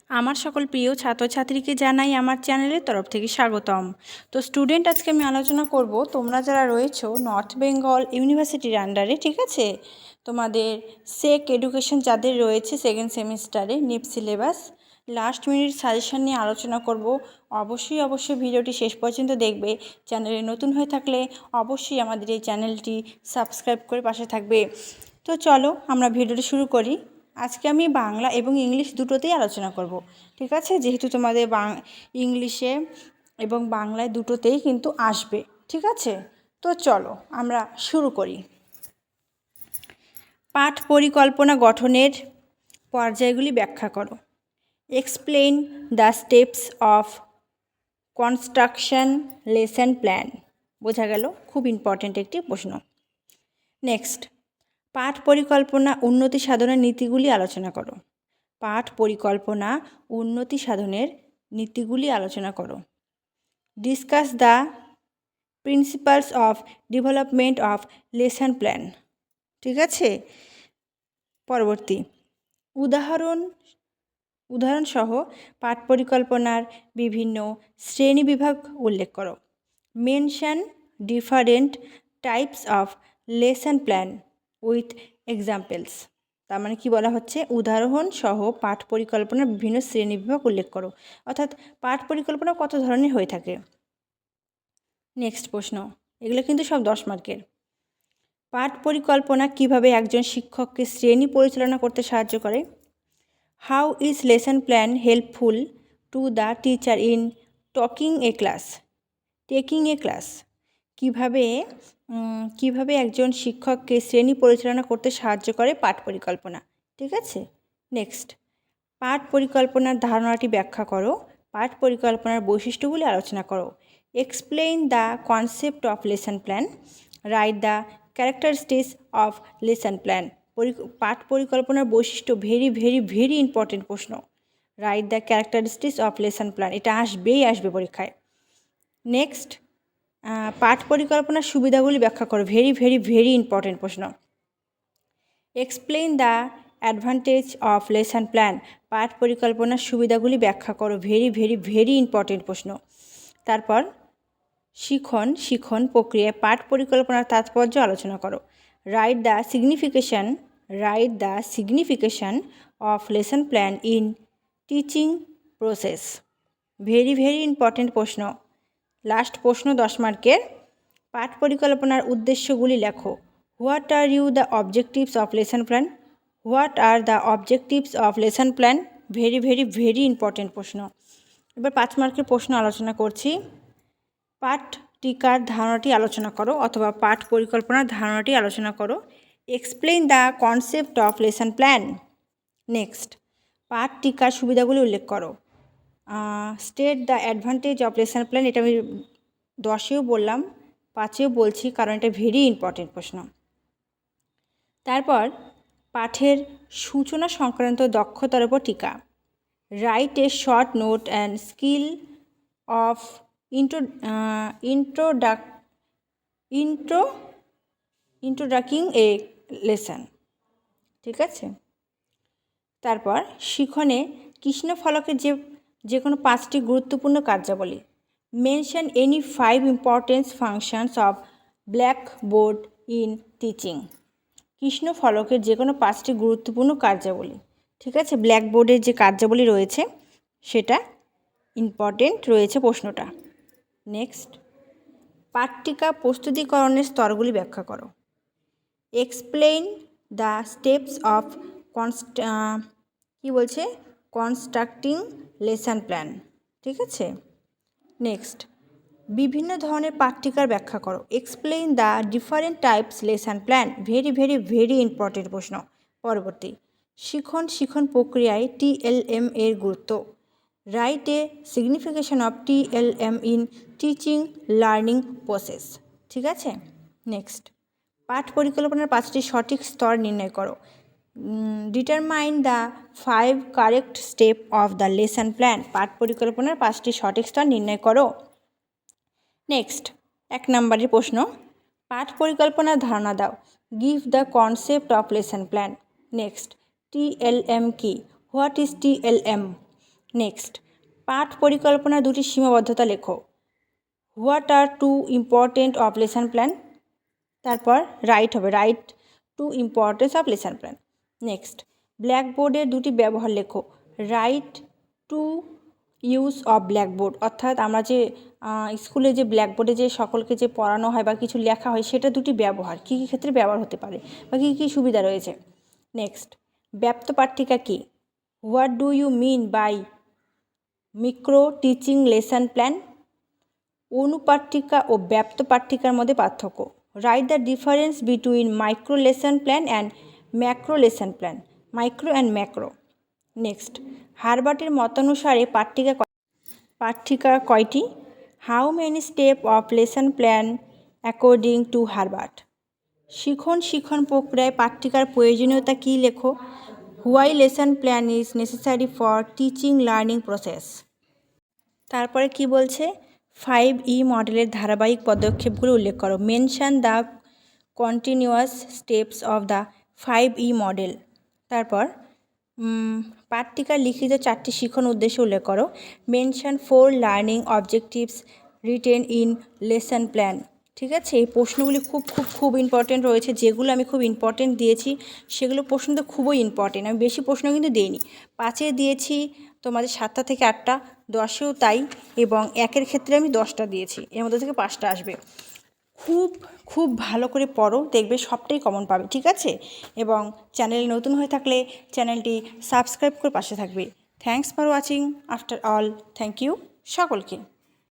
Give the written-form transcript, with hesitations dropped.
আমার সকল প্রিয় ছাত্রছাত্রীকে জানাই আমার চ্যানেলের তরফ থেকে স্বাগতম। তো স্টুডেন্ট, আজকে আমি আলোচনা করব তোমরা যারা রয়েছো নর্থ বেঙ্গল ইউনিভার্সিটির আন্ডারে, ঠিক আছে, তোমাদের সেক এডুকেশন যাদের রয়েছে সেকেন্ড সেমিস্টারে Nip syllabus last minute suggestion নিয়ে আলোচনা করব। অবশ্যই ভিডিওটি শেষ পর্যন্ত দেখবে। চ্যানেলে নতুন হয়ে থাকলে অবশ্যই আমাদের এই চ্যানেলটি সাবস্ক্রাইব করে পাশে থাকবে। তো চলো আমরা ভিডিওটি শুরু করি। আজকে আমি বাংলা এবং ইংলিশ দুটোতেই আলোচনা করব, ঠিক আছে, যেহেতু তোমাদের ইংলিশে এবং বাংলায় দুটোতেই কিন্তু আসবে, ঠিক আছে। তো চলো আমরা শুরু করি। পাঠ পরিকল্পনা গঠনের পর্যায়গুলি ব্যাখ্যা করো। Explain the steps of construction lesson plan. বোঝা গেল, খুব ইম্পর্ট্যান্ট একটি প্রশ্ন। নেক্সট, পাঠ পরিকল্পনা উন্নতি সাধনের নীতিগুলি আলোচনা করো। পাঠ পরিকল্পনা উন্নতি সাধনের নীতিগুলি আলোচনা করো। Discuss the principles of development of lesson plan, ঠিক আছে। পরবর্তী, উদাহরণসহ পাঠ পরিকল্পনার বিভিন্ন শ্রেণীবিভাগ উল্লেখ করো। Mention different types of lesson plan with examples. তার মানে কি বলা হচ্ছে, উদাহরণ সহ পাঠ পরিকল্পনার বিভিন্ন শ্রেণীবিভাগ উল্লেখ করো, অর্থাৎ পাঠ পরিকল্পনা কত ধরনের হয়ে থাকে। নেক্সট প্রশ্ন, এগুলো কিন্তু সব 10 মার্কের। পাঠ পরিকল্পনা কিভাবে একজন শিক্ষককে শ্রেণী পরিচালনা করতে সাহায্য করে। How is lesson plan helpful to the teacher in taking a class. কিভাবে একজন শিক্ষককে শ্রেণী পরিচালনা করতে সাহায্য করে পাঠ পরিকল্পনা, ঠিক আছে। নেক্সট, পাঠ পরিকল্পনার ধারণাটি ব্যাখ্যা করো। পাঠ পরিকল্পনার বৈশিষ্ট্যগুলি আলোচনা করো। Explain the concept of lesson plan. Write the characteristics of lesson plan. পাঠ পরিকল্পনার বৈশিষ্ট্য ভেরি ইম্পর্টেন্ট প্রশ্ন। Write the characteristics of lesson plan, এটা আসবে পরীক্ষায়। নেক্সট, পাঠ পরিকল্পনার সুবিধাগুলি ব্যাখ্যা করো। ভেরি ইম্পর্টেন্ট প্রশ্ন। Explain the advantage of lesson plan. পাঠ পরিকল্পনার সুবিধাগুলি ব্যাখ্যা করো। ভেরি ইম্পর্টেন্ট প্রশ্ন। তারপর শিখন প্রক্রিয়ায় পাঠ পরিকল্পনার তাৎপর্য আলোচনা করো। Write the signification of lesson plan in teaching process. Very important প্রশ্ন। লাস্ট প্রশ্ন 10 মার্কের। পাঠ পরিকল্পনার উদ্দেশ্যগুলি লেখো। What are the objectives of lesson plan. Very important প্রশ্ন। এবার 5 মার্কের প্রশ্ন আলোচনা করছি। পাঠ টিকার ধারণাটি আলোচনা করো, অথবা পাঠ পরিকল্পনার ধারণাটি আলোচনা করো। Explain the concept of lesson plan. Next, পাঠ টিকার সুবিধাগুলি উল্লেখ করো। State the advantage of lesson plan. এটা আমি 10এও বললাম, 5এও বলছি, কারণ এটা ভেরি ইম্পর্টেন্ট প্রশ্ন। তারপর পাঠের সূচনা সংক্রান্ত দক্ষতার উপর টিকা। Write a short note and skill of introducing a lesson, ঠিক আছে। তারপর শিখনে কৃষ্ণফলকের যে কোনো 5টি গুরুত্বপূর্ণ কার্যাবলী। Mention any 5 important functions of blackboard in teaching. কৃষ্ণফলকের যে কোনো 5টি গুরুত্বপূর্ণ কার্যাবলী, ঠিক আছে। ব্ল্যাকবোর্ডের যে কার্যাবলী রয়েছে সেটা ইম্পর্টেন্ট রয়েছে প্রশ্নটা। নেক্সট, পাঠ্যিকা প্রস্তুতিকরণের স্তরগুলি ব্যাখ্যা করো। Explain the steps of constructing lesson plan, ঠিক আছে। নেক্সট, বিভিন্ন ধরনের পাঠ্যিকার ব্যাখ্যা করো। Explain the different types lesson plan. Very important প্রশ্ন। পরবর্তী, শিখন প্রক্রিয়ায় TLM এর গুরুত্ব। Write a signification of TLM in teaching learning process, ঠিক আছে। নেক্সট, পাঠ পরিকল্পনার 5টি সঠিক স্তর নির্ণয় করো। Determine the 5 correct step of the lesson plan. পাঠ পরিকল্পনার 5টি সঠিক স্তর নির্ণয় করো। নেক্সট, 1 নম্বরের প্রশ্ন, পাঠ পরিকল্পনার ধারণা দাও। Give the concept of lesson plan. Next, TLM কি, হোয়াট ইজ TLM। নেক্সট, পাঠ পরিকল্পনার দুটি সীমাবদ্ধতা লেখো। What are two important of lesson plan, তারপর রাইট হবে, write two importance of lesson plan. Next, ব্ল্যাকবোর্ডের দুটি ব্যবহার লেখো। Write two use of blackboard, অর্থাৎ আমরা যে স্কুলে যে ব্ল্যাকবোর্ডে যে সকলকে যে পড়ানো হয় বা কিছু লেখা হয় সেটা দুটি ব্যবহার, কী কী ক্ষেত্রে ব্যবহার হতে পারে বা কী কী সুবিধা রয়েছে। নেক্সট, ব্যাপ্ত পাঠ্যিকা কী? What do you mean by micro teaching lesson plan? অনুপাঠ্যিকা ও ব্যাপ্ত পাঠ্যিকার মধ্যে পার্থক্য। Right the difference between micro lesson plan and macro lesson plan, micro and macro. Next, হারবার্টের মতানুসারে পাঠ্যিকা কয়টি? How many step of lesson plan according to Herbert? শিখন প্রক্রিয়ায় পাঠ্যিকার প্রয়োজনীয়তা কী লেখো। Why lesson plan is necessary for teaching learning process. তারপরে কি বলছে, 5E মডেলের ধারাবাহিক পদক্ষেপগুলো উল্লেখ করো। Mention the continuous steps of the 5E model. তারপর পাঠ্যিকার লিখিত 4টি শিখন উদ্দেশ্য উল্লেখ করো। Mention 4 learning objectives written in lesson plan. ঠিক আছে, এই প্রশ্নগুলি খুব ইম্পর্টেন্ট রয়েছে। যেগুলো আমি খুব ইম্পর্টেন্ট দিয়েছি সেগুলো প্রশ্ন তো খুবই ইম্পর্টেন্ট, আমি বেশি প্রশ্ন কিন্তু দিইনি। 5-এ দিয়েছি তোমাদের 7টা থেকে 8টা, 10-এও তাই, এবং 1-এর ক্ষেত্রে আমি 10টা দিয়েছি, এর মধ্যে থেকে 5টা আসবে। খুব ভালো করে পড়ো, দেখবে সবটাই কমন পাবে। ঠিক আছে, এবং চ্যানেলে নতুন হয়ে থাকলে চ্যানেলটি সাবস্ক্রাইব করে পাশে থাকবে। Thanks for watching. After all, thank you সকলকে।